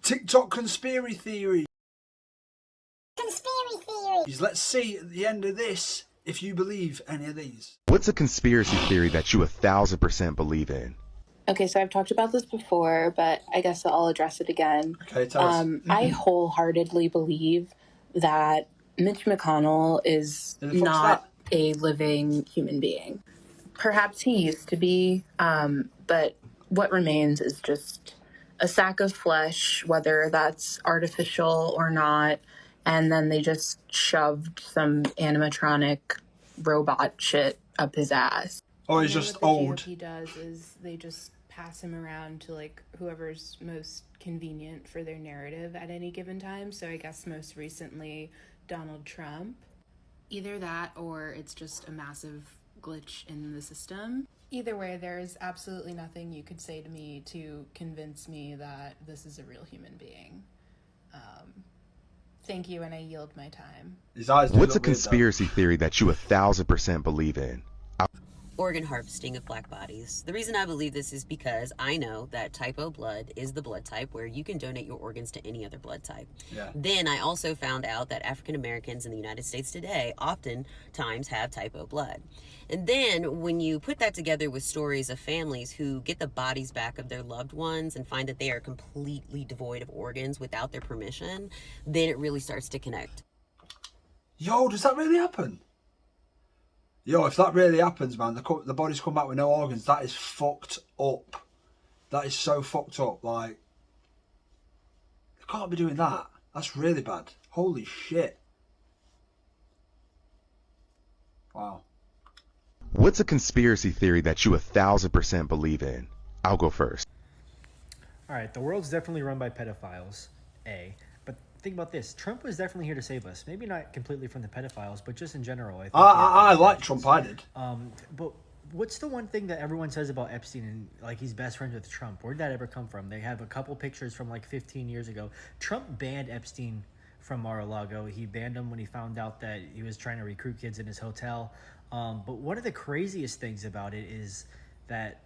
TikTok conspiracy theory. Conspiracy theories. Let's see at the end of this if you believe any of these. What's a conspiracy theory that you 1,000% believe in? Okay, so I've talked about this before, but I guess I'll address it again. Okay, tell us. I wholeheartedly believe that Mitch McConnell is not a living human being. Perhaps he used to be, but what remains is just a sack of flesh, whether that's artificial or not, and then they just shoved some animatronic robot shit up his ass. Or he's just old. What the GOP does is they just pass him around to like whoever's most convenient for their narrative at any given time. So I guess most recently Donald Trump. Either that or it's just a massive glitch in the system. Either way, there's absolutely nothing you could say to me to convince me that this is a real human being. Thank you, and I yield my time. His eyes do What's a look weird, conspiracy theory that you 1,000% believe in? Organ harvesting of black bodies. The reason I believe this is because I know that type O blood is the blood type where you can donate your organs to any other blood type. Yeah. Then I also found out that African Americans in the United States today oftentimes have type O blood. And then when you put that together with stories of families who get the bodies back of their loved ones and find that they are completely devoid of organs without their permission, then it really starts to connect. Yo, does that really happen? Yo, if that really happens, man, the bodies come back with no organs, that is fucked up. That is so fucked up. Like, they can't be doing that. That's really bad. Holy shit. Wow. What's a conspiracy theory that you 1,000% believe in? I'll go first. All right, the world's definitely run by pedophiles, A. But think about this. Trump was definitely here to save us. Maybe not completely from the pedophiles, but just in general. I like Trump, I did. But what's the one thing that everyone says about Epstein and like he's best friends with Trump? Where'd that ever come from? They have a couple pictures from like 15 years ago. Trump banned Epstein from Mar-a-Lago. He banned him when he found out that he was trying to recruit kids in his hotel. But one of the craziest things about it is that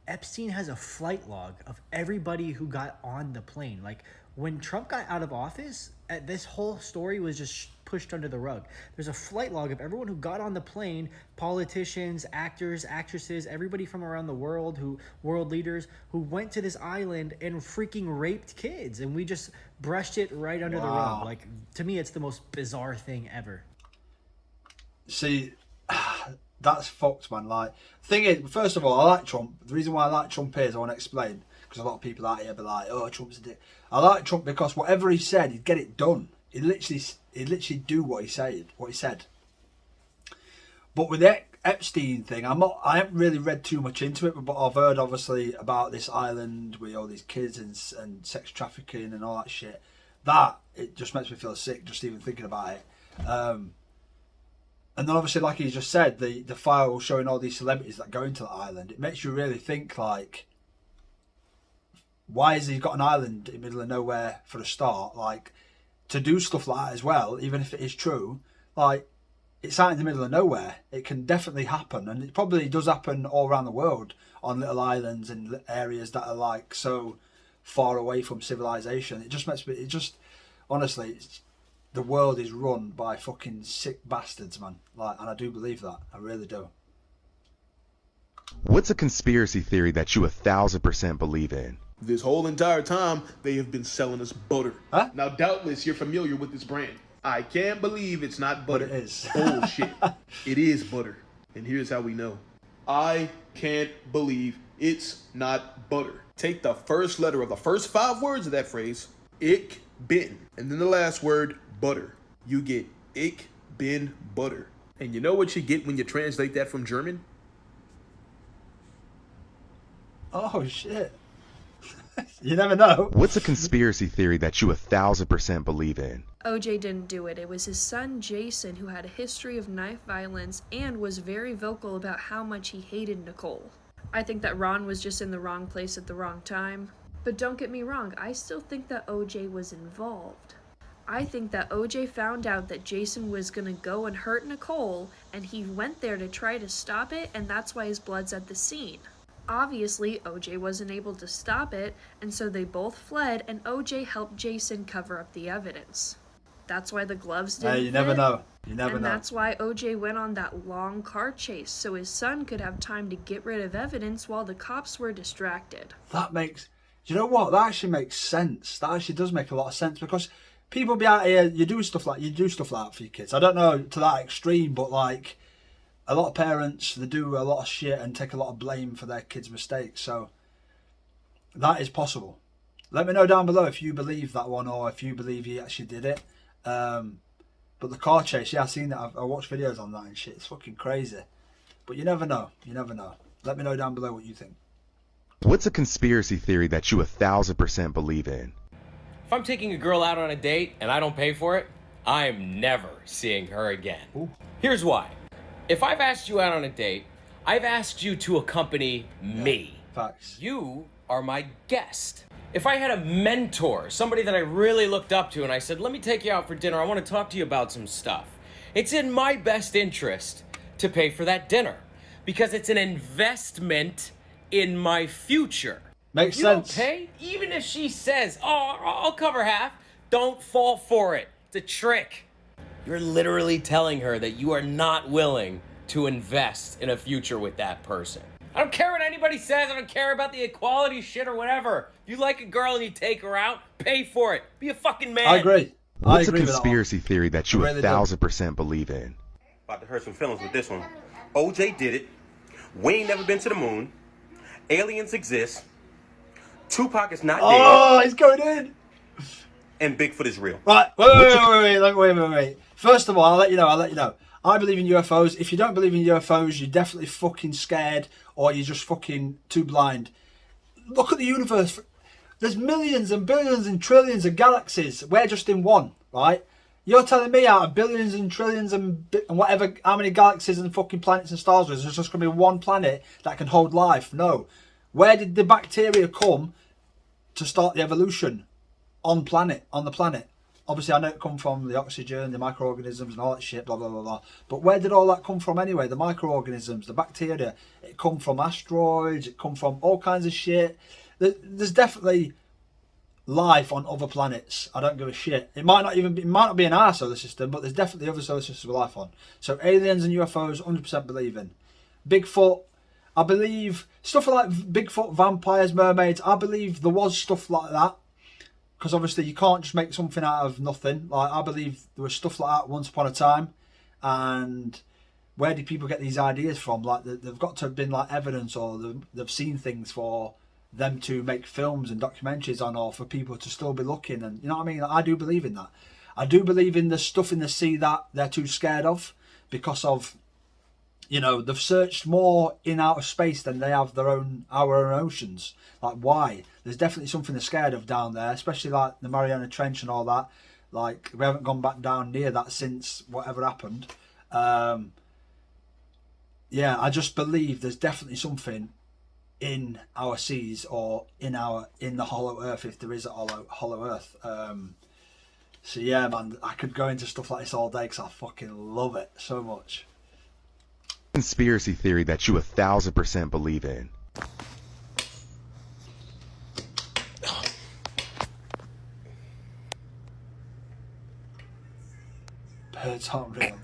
Epstein has a flight log of everybody who got on the plane. Like when Trump got out of office, this whole story was just pushed under the rug. There's a flight log of everyone who got on the plane, politicians, actors, actresses, everybody from around the world, world leaders who went to this island and freaking raped kids. And we just brushed it right under the rug. Like, to me, it's the most bizarre thing ever. See, that's fucked, man. Like, thing is, first of all, I like Trump. The reason why I like Trump is, I want to explain, because a lot of people out here be like, oh, Trump's a dick. I like Trump because whatever he said, he'd get it done. He'd literally do what he said. But with the Epstein thing, I haven't really read too much into it, but I've heard obviously about this island with all these kids and sex trafficking and all that shit. That, it just makes me feel sick just even thinking about it. And then obviously, like he just said, the file showing all these celebrities that go into the island, it makes you really think, like, why has he got an island in the middle of nowhere for a start? Like, to do stuff like that as well, even if it is true, like, it's out in the middle of nowhere. It can definitely happen, and it probably does happen all around the world on little islands and areas that are like so far away from civilization. It just makes me, honestly, the world is run by fucking sick bastards, man. Like, and I do believe that. I really do. What's a conspiracy theory that you 1,000% believe in? This whole entire time, they have been selling us butter. Huh? Now, doubtless, you're familiar with this brand. I can't believe it's not butter. But it is. Bullshit. It is butter. And here's how we know. I can't believe it's not butter. Take the first letter of the first 5 words of that phrase, ich bin, and then the last word, butter. You get ich bin butter. And you know what you get when you translate that from German? Oh, shit. You never know. What's a conspiracy theory that you 1,000% believe in? OJ didn't do it. It was his son Jason who had a history of knife violence and was very vocal about how much he hated Nicole. I think that Ron was just in the wrong place at the wrong time. But don't get me wrong, I still think that OJ was involved. I think that OJ found out that Jason was gonna go and hurt Nicole, and he went there to try to stop it, and that's why his blood's at the scene. Obviously, OJ wasn't able to stop it, and so they both fled, and OJ helped Jason cover up the evidence. That's why the gloves didn't Hey, you never fit, know. You never and know. that's why OJ went on that long car chase, so his son could have time to get rid of evidence while the cops were distracted. That makes... Do you know what? That actually makes sense. That actually does make a lot of sense, because people be out here, you do stuff like that for your kids. I don't know to that extreme, but like a lot of parents, they do a lot of shit and take a lot of blame for their kids' mistakes. So that is possible. Let me know down below if you believe that one, or if you believe he actually did it. But the car chase, yeah, I've seen that. I watched videos on that and shit. It's fucking crazy. But you never know. You never know. Let me know down below what you think. What's a conspiracy theory that you 1000% believe in? If I'm taking a girl out on a date and I don't pay for it, I'm never seeing her again. Ooh. Here's why. If I've asked you out on a date, I've asked you to accompany me. Facts. You are my guest. If I had a mentor, somebody that I really looked up to, and I said, let me take you out for dinner, I want to talk to you about some stuff, it's in my best interest to pay for that dinner, because it's an investment in my future. Makes You sense. don't pay? Even if she says, oh, I'll cover half, don't fall for it. It's a trick. You're literally telling her that you are not willing to invest in a future with that person. I don't care what anybody says. I don't care about the equality shit or whatever. If you like a girl and you take her out, pay for it. Be a fucking man. I agree. What's a with that one. conspiracy theory that you I really do. 1000% believe in? About to hurt some feelings with this one. OJ did it. We ain't never been to the moon. Aliens exist. Tupac is not Oh, he's going in. dead. And Bigfoot is real. Right, wait. First of all, I'll let you know. I believe in UFOs. If you don't believe in UFOs, you're definitely fucking scared, or you're just fucking too blind. Look at the universe. There's millions and billions and trillions of galaxies. We're just in one, right? You're telling me out of billions and trillions and whatever, how many galaxies and fucking planets and stars there's just going to be one planet that can hold life? No. Where did the bacteria come to start the evolution on the planet? Obviously, I know it come from the oxygen, the microorganisms and all that shit, blah, blah, blah, blah. But where did all that come from anyway? The microorganisms, the bacteria, it come from asteroids, it come from all kinds of shit. There's definitely life on other planets. I don't give a shit. It might not be in our solar system, but there's definitely other solar systems with life on. So aliens and UFOs, 100% believe in. Bigfoot, I believe stuff like Bigfoot, vampires, mermaids. I believe there was stuff like that, because obviously you can't just make something out of nothing. Like, I believe there was stuff like that once upon a time. And where did people get these ideas from? Like, they've got to have been like evidence, or they've seen things for them to make films and documentaries on, or for people to still be looking. And you know what I mean? I do believe in that. I do believe in the stuff in the sea that they're too scared of, because of, you know, they've searched more in outer space than they have our own oceans. Like, why? There's definitely something they're scared of down there, especially like the Mariana Trench and all that. Like, we haven't gone back down near that since whatever happened. Yeah, I just believe there's definitely something in our seas, or in the hollow earth, if there is a hollow earth. So yeah, man, I could go into stuff like this all day, because I fucking love it so much. Conspiracy theory that you 1000% believe in. Birds aren't real.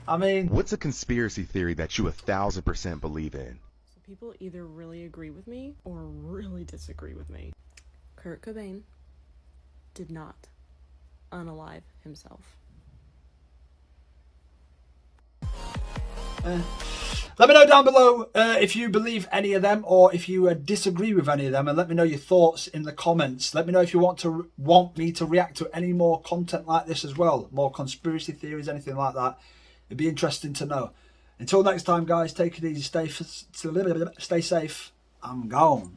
I mean, What's a conspiracy theory that you 1000% believe in? So people either really agree with me or really disagree with me. Kurt Cobain did not unalive himself. let me know down below if you believe any of them, or if you disagree with any of them, and let me know your thoughts in the comments. Let me know if you want me to react to any more content like this as well, more conspiracy theories, anything like that. It'd be interesting to know. Until next time, guys, take it easy, stay safe. I'm gone.